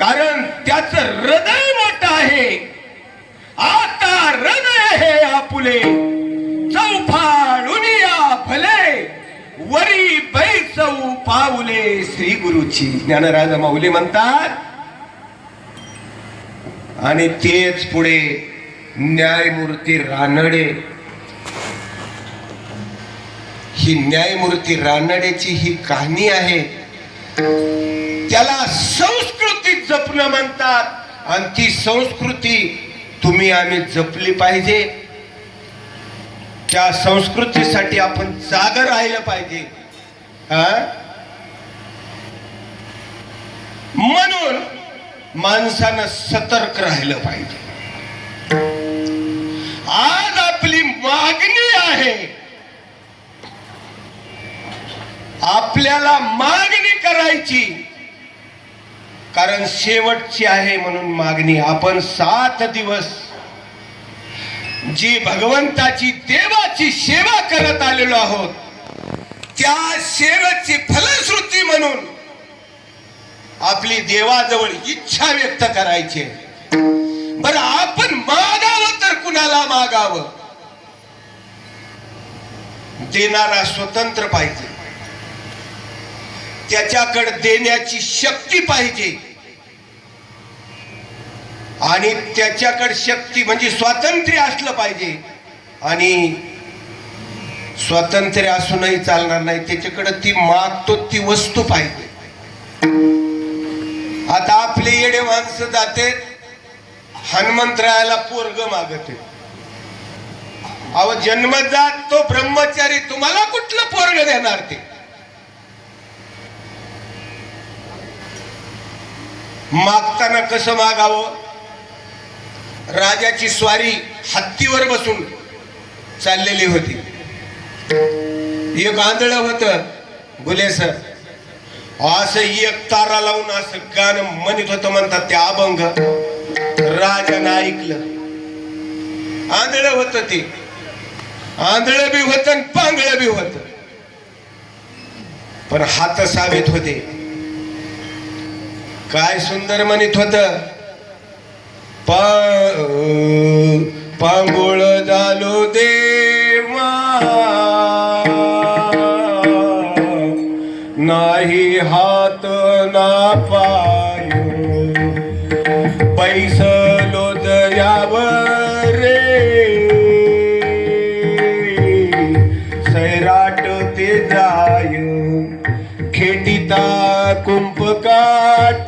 कारण त्याचं हृदय मोठं आहे. आता हृदय हे आपुले चौफाळून या भले वरी बैसऊ पाऊले. श्री गुरुची ज्ञानराज माऊली म्हणतात. आणि तेच पुढे न्यायमूर्ती रानडे, ही न्यायमूर्ती रानडेची ही कहाणी आहे. त्याला संस्कृती जपणं म्हणतात आणि ती संस्कृती तुम्ही आम्ही जपली पाहिजे. त्या संस्कृतीसाठी आपण जागर राहिलं पाहिजे. म्हणून माणसानं सतर्क राहिलं पाहिजे. आज आपली मागणी आहे, आपल्याला मागणी करायची, कारण शेवटची आहे म्हणून मागणी. आपण 7 दिवस जी भगवंताची देवाची सेवा करत आलेलो आहोत, त्या सेवेची फलश्रुती म्हणून आपली देवाजवळ इच्छा व्यक्त करायची. बरं, आपण मागावं तर कुणाला मागावं? देणारा स्वतंत्र पाहिजे, त्याच्याकडे देण्याची शक्ती पाहिजे. आणि त्याच्याकडे शक्ती म्हणजे स्वातंत्र्य असलं पाहिजे. आणि स्वातंत्र्य असूनही चालणार नाही, त्याच्याकडे ती मागतो ती वस्तू पाहिजे. आता आपले येडे माणसं जाते हनुमंतरायाला पोरग मागते. अहो, जन्मजात तो ब्रह्मचारी, तुम्हाला कुठलं पोरग देणार? ते मागताना कसं मागावं? राजाची स्वारी हत्तीवर बसून चाललेली होती. एक आंधळ होत गुलेसर, असं एक तारा लावून असं गाणं म्हणत होतं. म्हणतात ते अभंग. राजानं ऐकलं. आंधळ होत ते, आंधळ बी होत आणि पांगळ बी होत, पण हात सावेत होते. काय सुंदर म्हणत होत. पांगुळ झालो देवा नाही हात ना पाय, पैसलो दर्यावर रे सैराट ते जाय, खेटीता कुंभ काठ